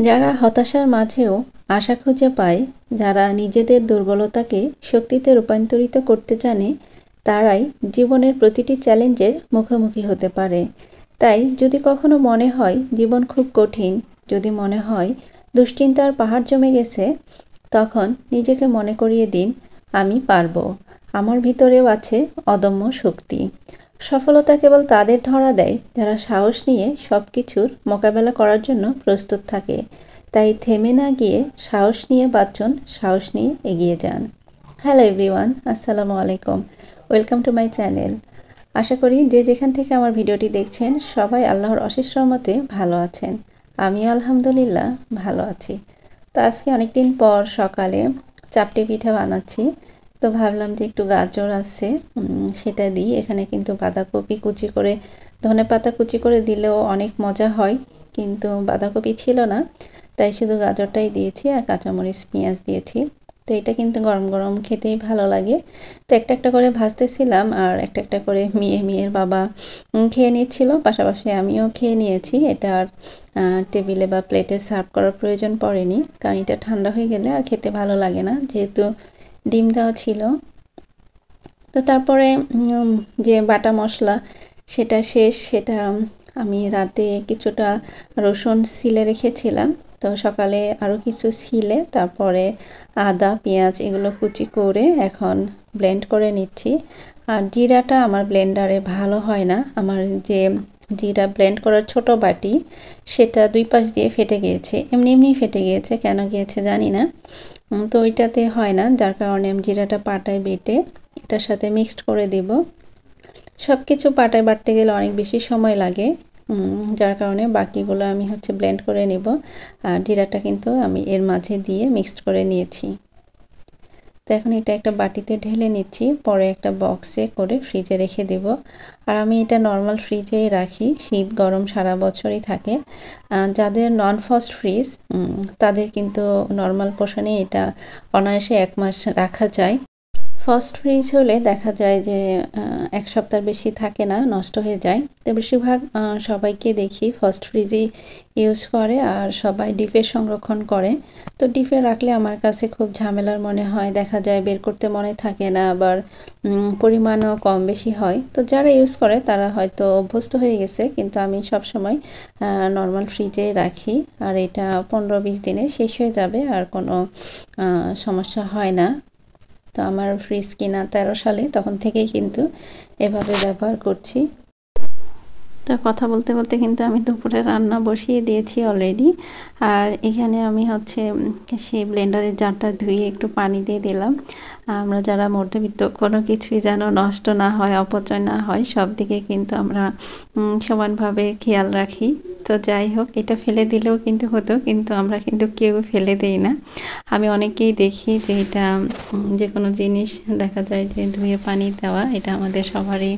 যারা হতাশার মাঝেও আশা খুঁজে পায়, যারা নিজেদের দুর্বলতাকে শক্তিতে রূপান্তরিত করতে জানে, তারাই জীবনের প্রতিটি চ্যালেঞ্জের মুখোমুখি হতে পারে। তাই যদি কখনো মনে হয় জীবন খুব কঠিন, যদি মনে হয় দুশ্চিন্তার পাহাড় জমে গেছে, তখন নিজেকে মনে করিয়ে দিন, আমি পারবো। আমার ভিতরেও আছে অদম্য শক্তি। সফলতা কেবল তাদের ধরা দেয় যারা সাহস নিয়ে সব কিছুর মোকাবেলা করার জন্য প্রস্তুত থাকে। তাই থেমে না গিয়ে সাহস নিয়ে বাঁচুন, সাহস নিয়ে এগিয়ে যান। হ্যালো এভরিওয়ান, আসসালামু আলাইকুম। Welcome to my channel. আশা করি যে যেখান থেকে আমার ভিডিওটি দেখছেন সবাই আল্লাহর অশেষ রহমতে ভালো আছেন। আমিও আলহামদুলিল্লাহ ভালো আছি। তো আজকে অনেকদিন পর সকালে চাপটি পিঠা বানাচ্ছি। তো ভাবলাম যে একটু গাজর আছে সেটা দিই। এখানে কিন্তু বাঁধাকপি কুচি করে, ধনেপাতা কুচি করে দিলেও অনেক মজা হয়, কিন্তু বাঁধাকপি ছিল না, তাই শুধু গাজরটাই দিয়েছি আর কাঁচামরিচ পেঁয়াজ দিয়েছি। তো এটা কিন্তু গরম গরম খেতেই ভালো লাগে। তো একটা একটা করে ভাজতেছিলাম আর একটা একটা করে মেয়ের বাবা খেয়ে নিচ্ছিল, পাশাপাশি আমিও খেয়ে নিয়েছি। এটা আর টেবিলে বা প্লেটে সার্ভ করার প্রয়োজন পড়েনি, কারণ এটা ঠান্ডা হয়ে গেলে আর খেতে ভালো লাগে না, যেহেতু ডিম দেওয়া ছিল। তো তারপরে যে বাটা মশলা সেটা শেষ, সেটা আমি রাতে কিছুটা রসুন সিলে রেখেছিলাম। তো সকালে আরও কিছু সিলে তারপরে আদা পেঁয়াজ এগুলো কুচি করে এখন ব্লেন্ড করে নিচ্ছি। আর জিরাটা আমার ব্লেন্ডারে ভালো হয় না, আমার যে জিরা ব্লেন্ড করার ছোট বাটি সেটা দুই পাশ দিয়ে ফেটে গিয়েছে, এমনি ফেটে গিয়েছে, কেন গিয়েছে জানি না। তো ওইটাতে হয় না, যার কারণে আমি জিরাটা পাটায় বেটে এটার সাথে মিক্সড করে দেব। সব কিছু পাটায় বাটতে গেলে অনেক বেশি সময় লাগে, যার কারণে বাকিগুলো আমি ব্লেন্ড করে নেব। আর জিরাটা কিন্তু আমি এর মাঝে দিয়ে মিক্সড করে নিয়েছি। তো এখন এটা একটা বাটিতে ঢেলে নিচ্ছি, পরে একটা বক্সে করে ফ্রিজে রেখে দেব। আর আমি এটা নর্মাল ফ্রিজেই রাখি, শীত গরম সারা বছরই থাকে। যাদের নন ফ্রস্ট ফ্রিজ তাদের কিন্তু নর্মাল পোর্শনে এটা অনায়াসে 1 মাস রাখা যায়। ফার্স্ট ফ্রিজ হলে দেখা যায় যে 1 সপ্তাহ বেশি থাকে না, নষ্ট হয়ে যায়। তো বেশিরভাগ সবাইকে দেখি ফার্স্ট ফ্রিজই ইউজ করে, আর সবাই ডিপে সংরক্ষণ করে। তো ডিপে রাখলে আমার কাছে খুব ঝামেলার মনে হয়, দেখা যায় বের করতে মনে থাকে না, আবার পরিমাণও কম বেশি হয়। তো যারা ইউজ করে তারা হয়তো অভ্যস্ত হয়ে গেছে, কিন্তু আমি সব সময় নর্মাল ফ্রিজে রাখি। আর এটা 15-20 দিনে শেষ হয়ে যাবে, আর কোনো সমস্যা হয় না। তো আমার ফ্রিজ কিনা 13 সালে, তখন থেকেই কিন্তু এভাবে ব্যবহার করছি। তো কথা বলতে বলতে কিন্তু আমি দুপুরে রান্না বসিয়ে দিয়েছি অলরেডি। আর এখানে আমি সেই ব্লেন্ডারের জারটা ধুয়ে একটু পানি দিয়ে দিলাম। আমরা যারা মধ্যবিত্ত, কোনো কিছুই যেন নষ্ট না হয়, অপচয় না হয়, সব দিকে কিন্তু আমরা সমানভাবে খেয়াল রাখি। তো যাই হোক, এটা ফেলে দিলেও কিন্তু হতো, কিন্তু আমরা কিন্তু কেউ ফেলে দেই না। আমি অনেকেই দেখি যে এটা যে কোনো জিনিস দেখা যায় যে ধুয়ে পানি দেওয়া, এটা আমাদের সবারই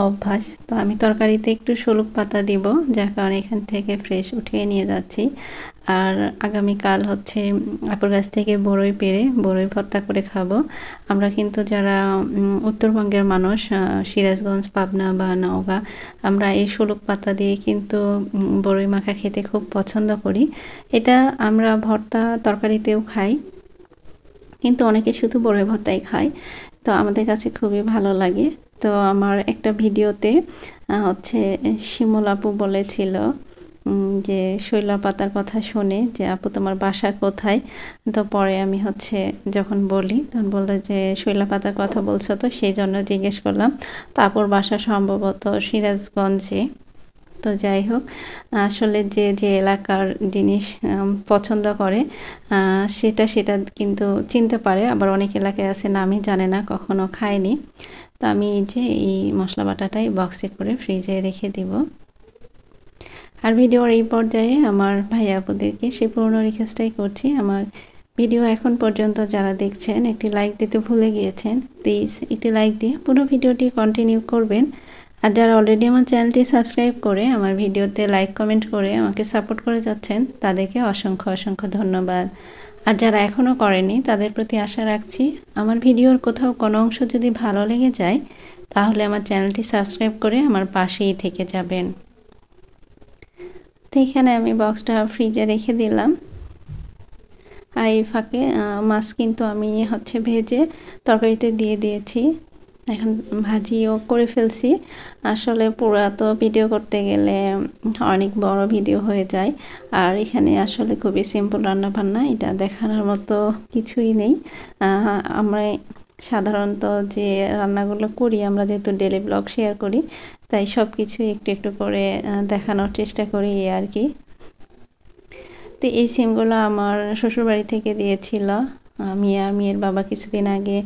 অভ্যাস। তো আমি তরকারিতে একটু শলুক পাতা দিব, যার কারণে এখান থেকে ফ্রেশ উঠিয়ে নিয়ে যাচ্ছি। আর আগামীকাল আপুর গাছ থেকে বড়ই পেড়ে বড়ই ভর্তা করে খাবো। আমরা কিন্তু যারা উত্তরবঙ্গের মানুষ, সিরাজগঞ্জ পাবনা বা নওগাঁ, আমরা এই শলুক পাতা দিয়ে কিন্তু বড়ই মাখা খেতে খুব পছন্দ করি। এটা আমরা ভর্তা তরকারিতেও খাই, কিন্তু অনেকে শুধু বড়ই ভর্তাই খায়। তো আমাদের কাছে খুবই ভালো লাগে। তো আমার একটা ভিডিওতে শিমুল আপু বলেছিল যে শৈলা পাতার কথা শুনে যে আপু তোমার বাসা কোথায়। তো পরে আমি যখন বলি তখন বললো যে শৈলা পাতার কথা বলছো, তো সেই জন্য জিজ্ঞেস করলাম। তো আপুর বাসা সম্ভবত সিরাজগঞ্জে। তো যাই হোক, আসলে যে যে এলাকার জিনিস পছন্দ করে সেটা কিন্তু চিনতে পারে, আবার অনেক এলাকায় আছে নামই জানে না, কখনো খায়নি। তো আমি এই মশলা বাটাটাই বক্সে করে ফ্রিজে রেখে দিব। আর ভিডিওর এই পর্যায়ে আমার ভাইয়া আপুদেরকে সেই পুরনো রিকোয়েস্টটাই করছি, আমার ভিডিও এখন পর্যন্ত যারা দেখছেন একটি লাইক দিতে ভুলে গিয়েছেন, প্লিজ একটি লাইক দিয়ে পুরো ভিডিওটি কন্টিনিউ করবেন। আর যারা অলরেডি আমার চ্যানেলটি সাবস্ক্রাইব করে আমার ভিডিওতে লাইক কমেন্ট করে আমাকে সাপোর্ট করে যাচ্ছেন, তাদেরকে অসংখ্য ধন্যবাদ। আর যারা এখনও করেনি তাদের প্রতি আশা রাখছি, আমার ভিডিওর কোথাও কোনো অংশ যদি ভালো লেগে যায় তাহলে আমার চ্যানেলটি সাবস্ক্রাইব করে আমার পাশেই থেকে যাবেন। তো এখানে আমি বক্সটা ফ্রিজে রেখে দিলাম। আর এই ফাঁকে মাছ কিন্তু আমি হচ্ছে ভেজে তরকারিতে দিয়ে দিয়েছি। এখন ভাজিও করে ফেলছি। আসলে পুরা তো ভিডিও করতে গেলে অনেক বড় ভিডিও হয়ে যায়, আর এখানে আসলে খুবই সিম্পল রান্না বান্না, এটা দেখানোর মতো কিছুই নেই। আমরা সাধারণত যে রান্নাগুলো করি, আমরা যেহেতু ডেলি ব্লগ শেয়ার করি, তাই সব কিছুই একটু একটু করে দেখানোর চেষ্টা করি আর কি। তো এই সিমগুলো আমার শ্বশুরবাড়ি থেকে দিয়েছিল। মেয়ের বাবা কিছুদিন আগে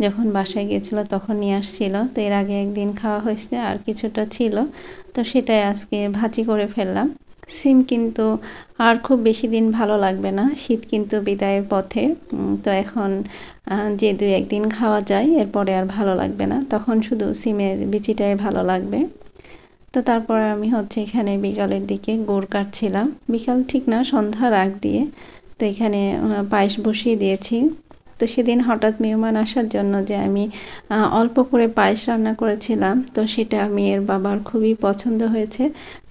যখন বাসায় গিয়েছিল তখন নিয়ে আসছিল। তো এর আগে একদিন খাওয়া হয়েছে, আর কিছুটা ছিল, তো সেটাই আজকে ভাজি করে ফেললাম। সিম কিন্তু আর খুব বেশি দিন ভালো লাগবে না, শীত কিন্তু বিদায়ের পথে। তো এখন যে 2-1 দিন খাওয়া যায়, এরপরে আর ভালো লাগবে না, তখন শুধু সিমের বিচিটাই ভালো লাগবে। তো তারপরে আমি হচ্ছে এখানে বিকালের দিকে গুড় কাটছিলাম, বিকাল ঠিক না, সন্ধ্যার আগ দিয়ে। তো এখানে পায়েস বসিয়ে দিয়েছি। তো সেদিন হঠাৎ মেহমান আসার জন্য যে আমি অল্প করে পায়েস রান্না করেছিলাম, তো সেটা মেয়ের বাবার খুবই পছন্দ হয়েছে।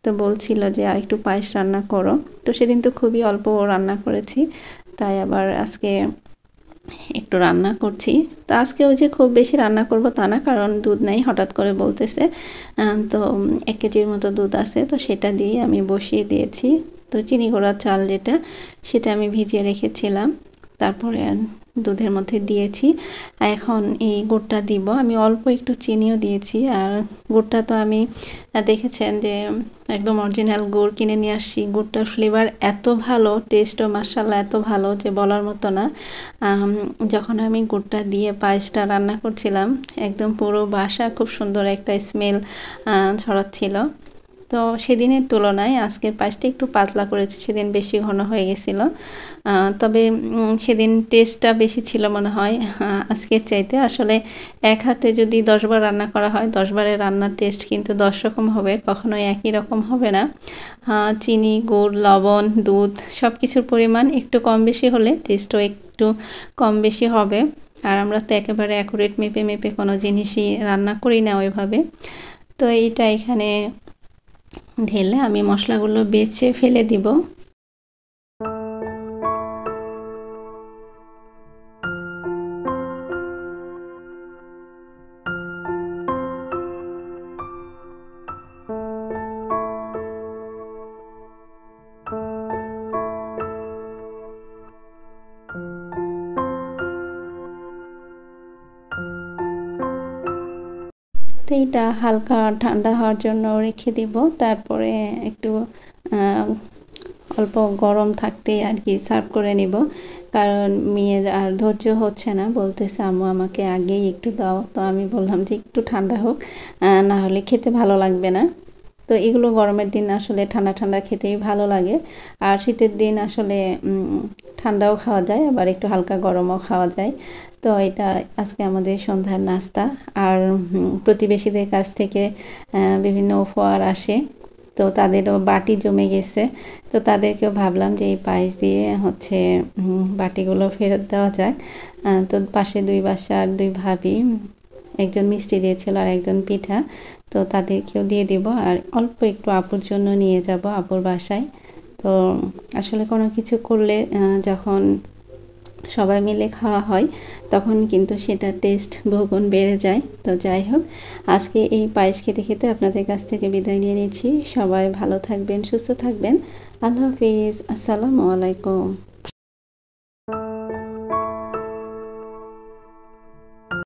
তো বলছিল যে আর একটু পায়েস রান্না করো। তো সেদিন তো খুবই অল্প রান্না করেছি, তাই আবার আজকে একটু রান্না করছি। তো আজকেও যে খুব বেশি রান্না করব তা না, কারণ দুধ নেই, হঠাৎ করে বলতেছে। তো 1 কেজির মতো দুধ আছে, তো সেটা দিয়ে আমি বসিয়ে দিয়েছি। তো চিনি গুঁড়া চাল যেটা, সেটা আমি ভিজিয়ে রেখেছিলাম, তারপরে দুধের মধ্যে দিয়েছি। এখন এই গুড়টা দিব, আমি অল্প একটু চিনিও দিয়েছি। আর গুড়টা তো আমি দেখেছেন যে একদম অরিজিনাল গুড় কিনে নিয়ে আসছি। গুড়টার ফ্লেভার এত ভালো, টেস্টও মাশাআল্লাহ এত ভালো যে বলার মতো না। যখন আমি গুড়টা দিয়ে পায়েসটা রান্না করছিলাম, একদম পুরো বাসা খুব সুন্দর একটা স্মেল ছড়াচ্ছিল। তো সেদিনের তুলনায় আজকের পায়েসটা একটু পাতলা করেছি, সেদিন বেশি ঘন হয়ে গেছিল। তবে সেদিন টেস্টটা বেশি ছিল মনে হয় আজকের চাইতে। আসলে এক হাতে যদি 10 বার রান্না করা হয়, 10 বারের রান্নার টেস্ট কিন্তু 10 রকম হবে, কখনোই একই রকম হবে না। চিনি, গুড়, লবণ, দুধ সব কিছুর পরিমাণ একটু কম বেশি হলে টেস্টও একটু কম বেশি হবে। আর আমরা তো একেবারে অ্যাকুরেট মেপে মেপে কোনো জিনিসই রান্না করি না ওইভাবে। তো এইটা এখানে ঢেলে আমি মশলাগুলো বেছে ফেলে দিব। তো এইটা হালকা ঠান্ডা হওয়ার জন্য রেখে দিব, তারপরে একটু অল্প গরম থাকতেই আর কি সার্ভ করে নিব। কারণ মেয়ের আর ধৈর্য হচ্ছে না, বলতেছে আম্মু আমাকে আগেই একটু দাও। তো আমি বললাম যে একটু ঠান্ডা হোক, না হলে খেতে ভালো লাগবে না। তো এগুলো গরমের দিন আসলে ঠান্ডা ঠান্ডা খেতেই ভালো লাগে। আর শীতের দিন আসলে ঠান্ডাও খাওয়া যায়, আবার একটু হালকা গরমও খাওয়া যায়। তো এটা আজকে আমাদের সন্ধ্যার নাস্তা। আর প্রতিবেশীদের কাছ থেকে বিভিন্ন উপহার আসে, তো তাদেরও বাটি জমে গেছে। তো তাদেরকেও ভাবলাম যে এই পায়েস দিয়ে হচ্ছে বাটিগুলো ফেরত দেওয়া যাক। তো পাশে 2 বাসার 2 ভাবি, একজন মিষ্টি দিয়েছিল আর একজন পিঠা, তো তাদেরকেও দিয়ে দিব। আর অল্প একটু আপুর জন্য নিয়ে যাব আপুর বাসায়। তো আসলে কোনো কিছু করলে যখন সবাই মিলে খাওয়া হয়, তখন কিন্তু সেটা টেস্ট বহুগুণ বেড়ে যায়। তো যাই হোক, আজকে এই পায়েস খেতে খেতে আপনাদের কাছ থেকে বিদায় নিয়ে নিচ্ছি। সবাই ভালো থাকবেন, সুস্থ থাকবেন। আল্লাহ হাফিজ, আসসালামু আলাইকুম।